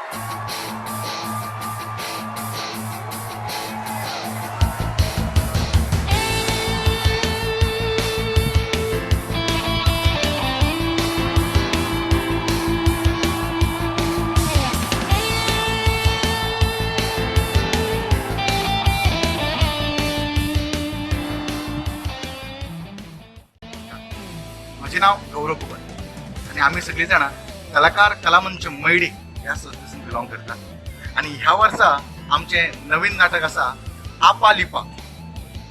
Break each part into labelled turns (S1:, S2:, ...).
S1: माझे नाव गौरव कुबल आणि आम्ही सगळीजण कलाकार कलामंच मैडी या संस्थेसून बिलॉंग करतात. आणि ह्या वर्सा आमचे नवीन नाटक असा आपा लिपा.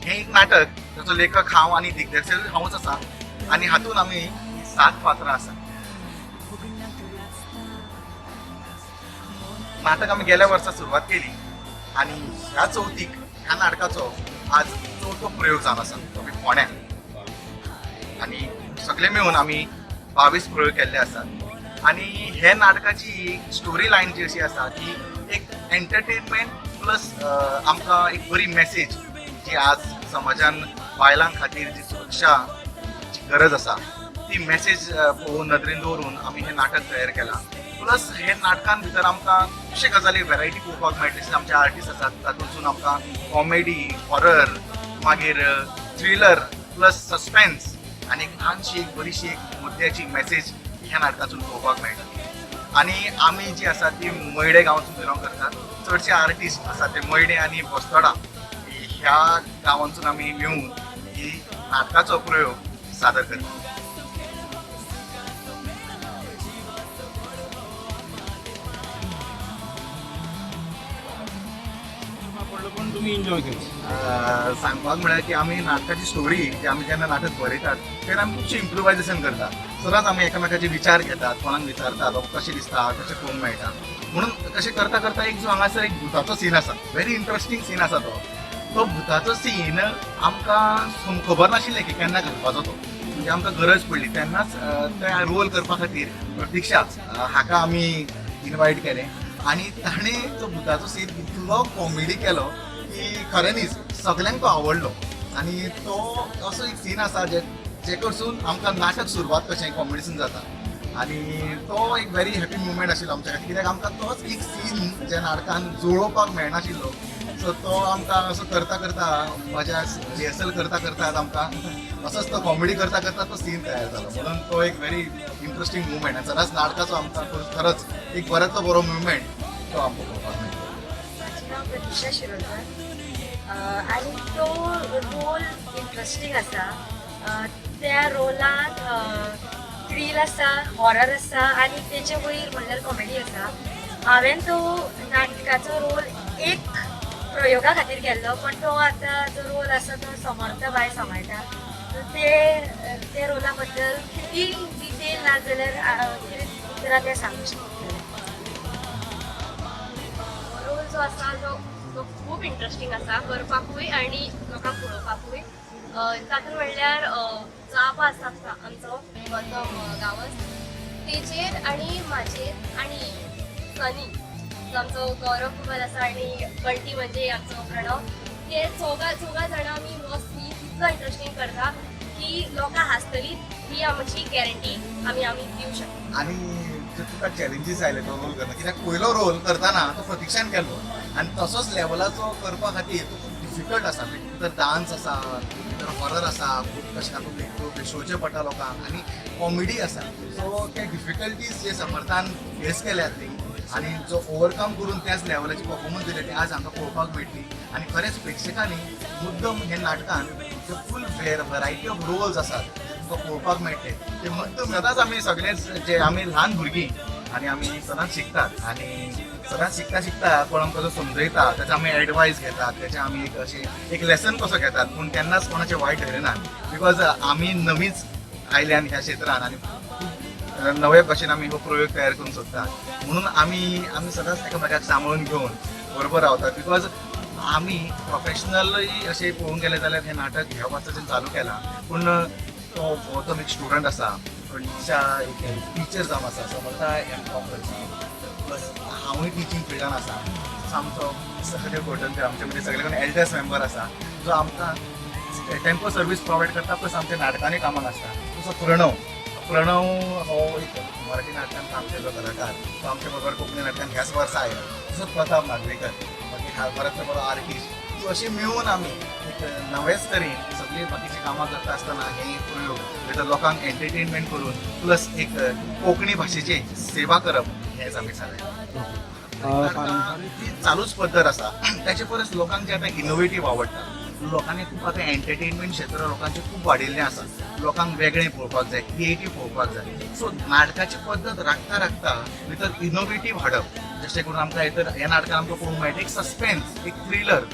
S1: हे एक नाटक त्याचो लेखक हांव आणि दिग्दर्शक हांवूच असा. आणि हातून आम्ही 7 पात्रां आसा. नाटक आम्ही गेल्या वर्सा सुरवात केली आणि ह्या चवथीक ह्या नाटकाचो आज 4थो प्रयोग जावन आसा, तो बी फोंड्यां. आणि सगळे मिळून आम्ही 22 प्रयोग केल्ले आसात. आणि हे नाटकाची स्टोरी लायन जी अशी आसा की एक एंटरटेनमेंट प्लस आमकां एक बरी मेसेज जी आज समाजान बायलां खातीर जी सुरक्षाची गरज आसा ती मेसेज पळोवन नदरेन दवरून आमी हें नाटक तयार केलां. प्लस हे नाटकान भितर आमकां खुबशे गजाली व्हेरायटी पळोवपाक मेळटा. जशें आमचे आर्टिस्ट आसात तातूंतसून आमकां कॉमेडी, हॉरर, मागीर थ्रिलर प्लस सस्पेन्स आणि एक ल्हानशी एक बरीशी एक मुद्द्याची मेसेज ह्या नाटकातून पळोवपाक मेळटा. आणि आमी जी आसा ती मयडे गांवांतून बिलॉंग करतात. चडशे आर्टिस्ट आसा ते मयडे आनी बस्तोडा ह्या गांवांतून आमी मेळून ही नाटकाचो प्रयोग सादर करतात.
S2: पण तुम्ही एन्जॉय केलं.
S1: सांगपाक म्हळ्यार की आमी नाटकाची स्टोरी जी आमी जेन्ना नाटक बरयतात तेन्ना आमी खुबशें इम्प्रोवायजेशन करतात. सदांच आमी एकामेकाचे विचार घेतात, कोणाक विचारतात कशें दिसता कशें पळोवंक मेळटा म्हणून तशें करता करता एक जो हांगासर एक भुताचो सीन आसा, व्हेरी इंट्रस्टींग सीन आसा तो भुताचो सीन आमकां खबर नाशिल्लें की केन्ना करपाचो तो. म्हणजे आमकां गरज पडली तेन्नाच ते रोल करपा खातीर प्रतीक्षा हाका आमी इनवायट केलें. आणि ताणें तो भुताचो सीन इतलो कॉमेडी केलो की खऱ्यांनीच सगल्यांक तो आवडलो. आणि तो असो एक सीन आसा जे कडसून आमकां नाटक सुरवात कशें कॉमेडीसून जाता. आणि तो एक व्हेरी हॅपी मुवमेंट आशिल्लो आमच्या खातीर, कित्याक आमकां तोच एक सीन ज्या नाटकान जुळोवपाक मेळनाशिल्लो. सो तो आमकां असो करता करता मजा रिहर्सल करता करता आमकां असोच तो कॉमेडी करता करता तो सीन तयार जालो. म्हणून तो एक व्हेरी इंट्रस्टींग मुवमेंट आनी सदांच नाटकाचो आमकां खरोच एक बरोचो बरो मुवमेंट तो आमकां पळोवपाक मेळटा.
S3: माझे नाव प्रतीक्षा शिरोडकर आणि तो रोल इंट्रस्टींग आसा. त्या रोलांत थ्रिल आसा, हॉरर आसा आणि तेचे वयर म्हणल्यार कॉमेडी आसा. हांवें तो नाटकाचो रोल एक प्रयोगा खातीर केल्लो, पण तो आतां जो रोल आसा तो समर्थ बाय सांबाळटा. ते रोला बद्दल कितली डिटेल ना जाल्यार उतरां ते सांगूंक शकतले.
S4: रोल जो आसा तो खूब इंट्रस्टींग आसा करपाकूय आनी लोकांक पळोवपाकूय. तातूंत म्हणल्यार जाप आसा आमचो गौतम गांवस तेजेर आनी म्हाजेर आनी सनी जो आमचो गौरव कुबल आसा आनी बंटी म्हणजे आमचो प्रणव. ते चौगा जाणां आमी हो सीन इतलो इंट्रस्टींग करता की लोकां हांसतली ही आमची गॅरंटी आमी दिवंक शकता.
S1: आणि जे तुका चॅलेंजीस आयले तो रोल करता, कित्याक पयलो रोल करतना तो प्रतीक्षान केल्लो आनी तसोच लेवलाचो करपा खातीर तो खूब डिफिकल्ट आसा. भितर डान्स आसा, भितर हॉरर आसा, खूब कशें तातूंत बेशोवचें पडटा लोकांक आनी कॉमेडी आसा. सो ते डिफिकल्टीज जे समर्थान फेस केल्यात ती आणि जो ओवरकम करून त्याच लेवलाची परफॉर्मन्स दिले ते आज आमकां पळोवपाक मेळटली. आणि खरेंच प्रेक्षकांनी मुद्दम हे नाटकान जे फूल व्हरायटी ऑफ रोल्स आसात तुमकां पळोवपाक मेळटले. ते मुद्दम सदांच आमी सगळेच जे आमी ल्हान भुरगीं आनी आमी सदांच शिकतात आणि सदांच शिकता शिकता कोण आमकां जो समजयता तेचे आमी एडवायस घेतात, तेचे आमी एक अशें एक लेसन कसो घेतात. पूण केन्नाच कोणाचें वायट धरिनात, बिकॉज आमी नवीच आयल्यान ह्या क्षेत्रान आनी नवे भशेन आमी हो प्रयोग तयार करूंक सोदतात. म्हणून आमी सदांच एकामेकाक सांबाळून घेवन बरोबर रावतात. बिकॉज आमी प्रोफेशनलय अशें पळोवंक गेलें जाल्यार हें नाटक ह्या वर्साच्यान चालू केलां. पूण तो गौतम एक स्टुडंट आसा, प्रतीक्षा एक टिचर जावन आसा, समर्था एम.कॉम करता. प्लस हांवूय टिचींग फिल्डान आसा. आमचो सहदेव कोटंकर आमचे मदीं सगळे कोण एल्डर्स मेंबर आसा जो आमकां टेम्पो सर्वीस प्रोवायड करता, प्लस आमच्या नाटकांनी कामाक आसता. तसो प्रणव प्रणव हो एक मराठी नाटकान काम केल्लो कलाकार, तो आमच्या बरोबर कोंकणी नाटकान ह्याच वर्सा आयलो. तसोच प्रताप नागवेकर, मागीर हा बऱ्यातलो बरो आर्टिस्ट. सो अशी मेळून आमी एक नवेच तरेन सगळी बाकीची कामां करता आसतना हे प्रयोग भितर लोकांक एंटरटेनमेंट करून प्लस एक कोंकणी भाशेची सेवा करप हेच आमी थारायलें. ती चालूच पद्दत आसा. त्याचे परस लोकांक जे आतां इनोवेटीव आवडटा, लोकांनी खूब आतां एंटरटेनमेंट क्षेत्र लोकांचें खूब वाडिल्लें आसा. लोकांक वेगळें पळोवपाक जाय, क्रिएटीव पळोवपाक जाय. सो नाटकाची पद्दत राखता राखता भितर इनोवेटीव हाडप. जशें करून आमकां ह्या नाटकान आमकां पळोवंक मेळटा एक सस्पेन्स, एक थ्रिलर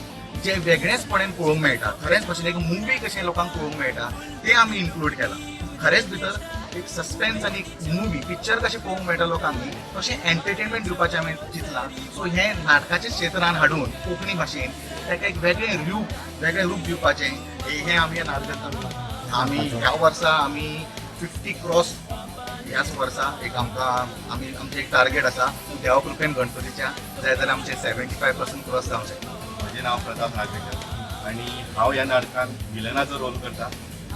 S1: जे वेगळेचपणान पळोवंक मेळटा. खरेंच भशेन एक मुवी कशें लोकांक पळोवंक मेळटा तें आमी इन्क्लूड केलां. खरेंच भितर एक सस्पेन्स आनी एक मुवी पिक्चर कशें पळोवंक मेळटा लोकांनी तशें एंटरटेनमेंट दिवपाचें आमी चिंतलां. सो हे नाटकाच्या क्षेत्रान हाडून कोंकणी भाशेन ताका एक वेगळें रूप दिवपाचें हें आमी ह्या नाटकांत आमी ह्या वर्सा आमी 50 क्रॉस ह्याच वर्सा एक आमचें एक टार्गेट आसा. देवा कृपेन गणपतीच्या जाय जाल्यार आमचें 75% क्रॉस जावंक शकता.
S2: म्हजें नांव प्रताप नागवेकर आनी हांव ह्या नाटकान विलनाचो रोल करता.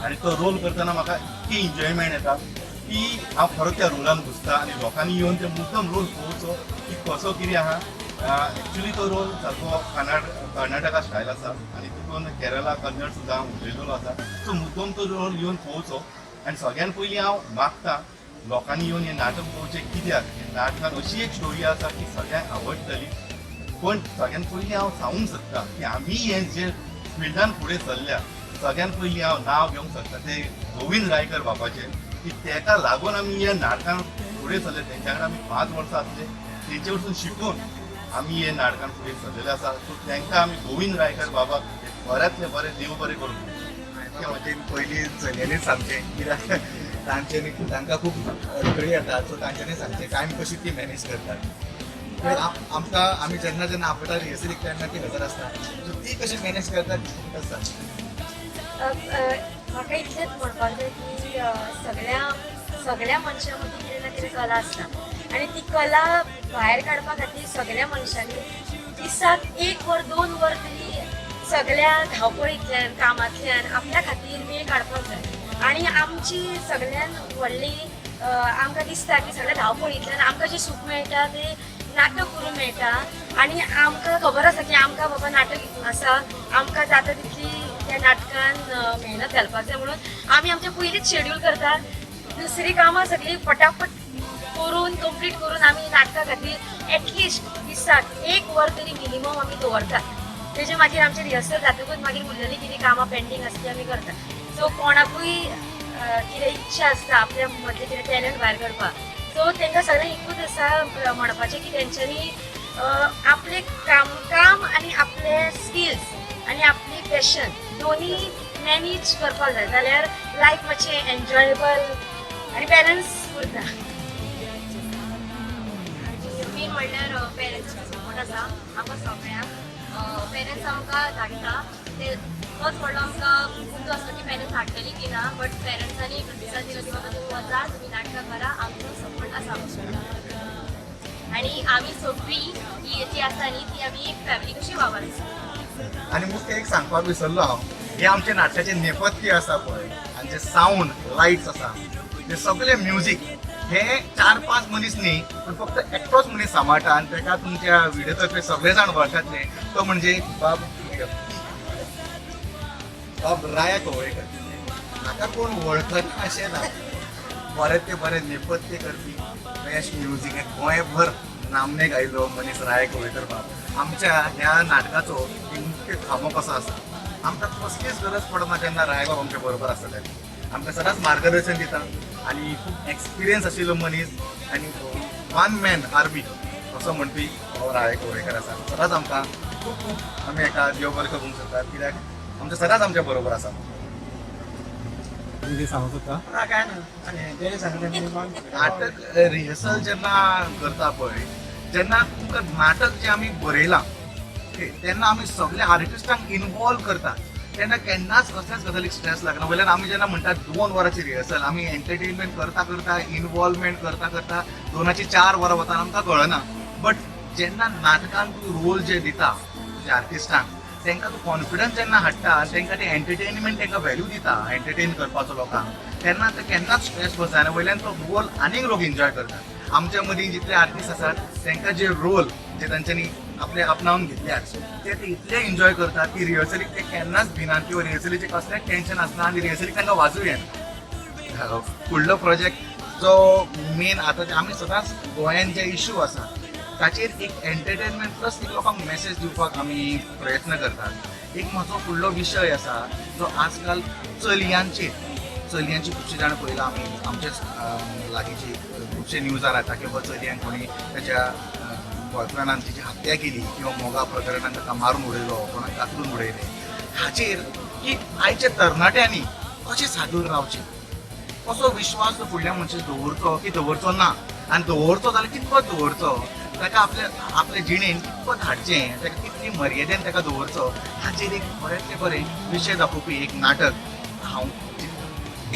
S2: आनी तो रोल करतना म्हाका इतकी एन्जॉयमेंट येता की हांव खरो त्या रोलान घुसता आनी लोकांनी येवन ते मुद्दम रोल पळोवचो की कसो कितें आहा. एक्चुली तो रोल सारको कर्नाटका स्टायल आसा आनी तितून केरला कन्नड सुद्दां उलयलेलो आसा. सो मुद्दम तो रोल येवन पळोवचो. आनी सगळ्यान पयलीं हांव मागतां लोकांनी येवन हें नाटक पळोवचें. कित्याक हे नाटकान अशी एक स्टोरी आसा की सगळ्यांक आवडटली. पण सगळ्यान पयलीं हांव सांगूंक सोदतां की आमी हें जे फिल्डान फुडें सरल्या सगळ्यान पयलीं हांव नांव घेवंक सोदतां ते गोविंद रायकर बाबाचें. की ताका लागून आमी ह्या नाटकान फुडें सरले. तेंच्या कडेन आमी 5 वर्सां आसले. तेंचे वरसून शिकून आमी हे नाटकान फुडें सरलेले आसा. सो तांकां आमी गोविंद रायकर बाबाक बऱ्यांतले बरें देव बरें करूं.
S1: त्या वटेन पयलीं चलयांनीच सांगचें कित्याक तांकां खूब अडचणी येतात. सो तांच्यांनी सांगचें टायम कशी ती मॅनेज करतात. आमी जेन्ना जेन्ना आपल्या रिहर्सलीक तेन्ना ती हजर आसता. सो ती कशी मॅनेज करतात आसा.
S3: म्हाका इतलेंच म्हणपाक जाय की सगळ्या मनशां मदीं कितें ना कितें कला आसता आनी ती कला भायर काडपा खातीर सगळ्या मनशांनी दिसाक 1 वर 2 वर तरी सगळ्या धांवपळींतल्यान कामांतल्यान आपल्या खातीर वेळ काडपाक जाय. आनी आमची सगळ्यान व्हडली आमकां दिसता की सगळ्या धांवपळींतल्यान आमकां जें सूख मेळटा तें नाटक करूंक मेळटा. आनी आमकां खबर आसा की आमकां बाबा नाटक आसा, आमकां जाता तितली त्या नाटकान मेहनत घालपाक जाय म्हणून आमी आमचें पयलींच शेड्यूल करतात. दुसरी कामां सगळीं फटाफट करून कंप्लीट करून आमी नाटका खातीर एटलिस्ट दिसाक 1 वर तरी मिनिमम आमी दवरतात. तेजे मागीर आमचें रिहर्सल जातकूच मागीर उरलेली कितें कामां पेंडींग आसा ती आमी करतात. सो कोणाकूय कितें इच्छा आसता आपल्या मदलें कितें टॅलंट भायर काडपाक सो तांकां सगळें एकूच आसा म्हणपाचें की तेंच्यांनी आपलें काम आनी आपले स्किल्स आनी आपली पॅशन दोनी मॅनेज करपाक जाय जाल्यार लायफ मातशें एन्जॉयबल आनी बॅलन्स उरता.
S4: मेन म्हणल्यार पेरंट्साचो सपोर्ट आसा आमकां सगळ्यांक. पेरंट्स आमकां धाडटा ते तोच व्हडलो आमकां मुद्दो आसता की पेरंट्स हाडटली की ना. बट पेरंट्सांनी प्रतिसाद दिलो की बाबा तुमी वचा तुमी नाटकां करा आमचो सपोर्ट आसा आमकां. आनी आमी सगळीं ही जी आसा न्ही ती आमी एक फॅमिली कशी वावरता.
S1: आनी मुख्य एक सांगपाक विसरलो हांव हे आमचे नाटकाचें नेपथ्य आसा पळय आनी जे सावंड लायट्स आसा ते सगळे म्युजीक हे 4-5 मनीस न्ही पण फक्त एकटोच मनीस सांबाळटा आनी ताका तुमच्या व्हिडिओतर्फे सगळे जाण वळखतले. तो म्हणजे बाब राया कवळेकर. म्हाका कोण वळखना अशें ना. बरें ते बरें नेपथ्य करपी बेस्ट म्युजीक गोंयभर नामनेक आयलो मनीस राया कवळेकर बाब. आमच्या ह्या नाटकाचो मुख्य खामो कसो आसा. आमकां कसलीच गरज पडना जेन्ना राया बाब आमच्या बरोबर आसता तेन्ना आमकां सदांच मार्गदर्शन दिता आनी खूब एक्सपिरियन्स आशिल्लो मनीस आनी 1 मॅन आर्मी असो म्हणपी हो राया कवळेकर आसा. सदांच आमकां खूब खूब आमी हेका देव बरें करूंक सोदतात कित्याक आमचे सदांच आमच्या बरोबर आसा. नाटक रिहर्सल जेन्ना करता पळय जेन्ना तुमकां नाटक जें आमी बरयलां तेन्ना आमी सगळे आर्टिस्टांक इनवॉल्व करतात तेन्ना केन्नाच कसल्याच गजालीक स्ट्रेस लागना. वयल्यान आमी जेन्ना म्हणटात 2 वरांची रिहर्सल आमी एंटरटेनमेंट करता करता इनवॉल्वमेंट करता करता 2 4 वरां वता आमकां कळना. बट जेन्ना नाटकान तूं रोल जे दिता तुज्या आर्टिस्टांक तांकां तूं कॉन्फिडन्स जेन्ना हाडटा आनी तांकां ते एंटरटेनमेंट तांकां व्हॅल्यू दिता एंटरटेन करपाचो लोकांक तेन्ना ते केन्नाच स्ट्रेस बसना आनी वयल्यान तो रोल आनीक लोक एन्जॉय करतात आमच्या मदीं जितले आर्टिस्ट आसात तांकां जे रोल जे तांच्यांनी आपले आपणावन घेतल्यात ते इतले एन्जॉय करतात की रिहर्सलीक ते केन्नाच भिनात किंवा रिहर्सलीचे कसलेंच टेन्शन आसना आनी रिहर्सलीक तांकां वाजूं येना फुडलो प्रोजेक्ट जो मेन आतां आमी सदांच गोंयान जे इश्यू आसा ताचेर एक एंटरटेनमेंट प्लस एक लोकांक मेसेज दिवपाक आमी प्रयत्न करतात एक म्हजो फुडलो विशय आसा जो आजकाल चलयांची खुबशे जाण पळयला आमी आमचेच लागींची खुबशे न्यूजार येता की बाबा चलयांक कोणी ताच्या बॉयफ्रेंडान तिची हत्या केली किंवा मोगा प्रकरणान ताका मारून उडयलो कोणाक कातरून उडयले हाचेर की आयच्या तरणाट्यांनी कशें सादूर रावचें कसो विश्वास तो फुडल्या मनशाक दवरचो की दवरचो ना आनी दवरचो जाल्यार कितकोच दवरचो ताका आपल्या जिणेन कितकोच हाडचें ताका कितली मर्यादेन ताका दवरचो हाचेर एक बरेंतले बरें विशय दाखोवपी एक नाटक हांव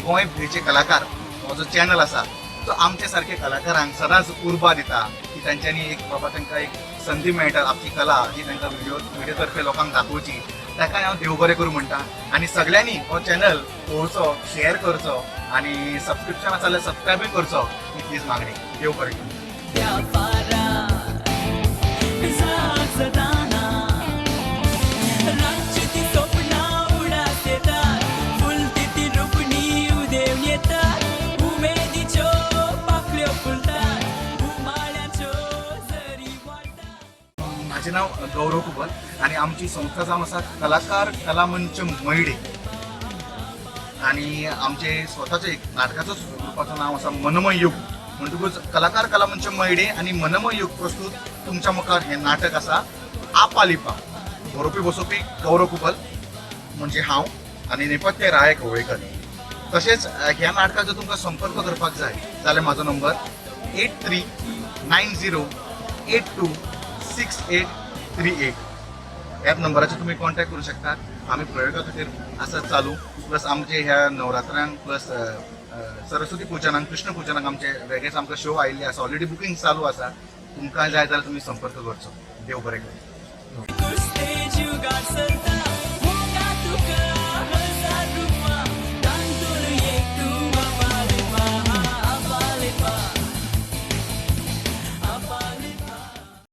S1: गोंय भेचे कलाकार हो जो चॅनल आसा तो आमचे सारके कलाकारांक सदांच उर्बा दिता की तांच्यांनी एक बाबा तांकां एक संदी मेळटा आपली कला जी तांकां व्हिडिओ तर्फे लोकांक दाखोवची ताका हांव देव बरें करूं म्हणटा आनी सगळ्यांनी हो चॅनल पळोवचो शेअर करचो आनी सबस्क्रिप्शन आसा जाल्यार सबस्क्रायबूय करचो इतलीच मागणी देव बरें करूं माझे नाव गौरव कुबल आणि आमची संस्था जावन आसा कलाकार कलामंच मयडे आणि आमचे स्वताचे एक नाटकाचो ग्रुपाचं नाव आसा मनमय युग म्हणटकूच कलाकार कलामंच मयडे आणि मनमय युग प्रस्तुत तुमच्या मुखार हे नाटक आसा आपालिपा बरोवपी बसोवपी गौरव कुबल म्हणजे हांव आणि नेपथ्य राय कवळेकर तशेंच ह्या नाटकाचो तुमकां संपर्क करपाक जाय जाल्यार म्हाजो नंबर 8390826838 ह्याच नंबराचेर तुमी कॉन्टॅक्ट करूं शकतात आमी प्रयोगा खातीर आसात चालू प्लस आमचे ह्या नवरात्रांक प्लस सरस्वती पुजनाक कृष्ण पुजनाक आमचे वेगळेच आमकां शो आयिल्ले आसा ऑलरेडी बुकींग चालू आसा तुमकां जाय जाल्यार तुमी संपर्क करचो देव बरें करूं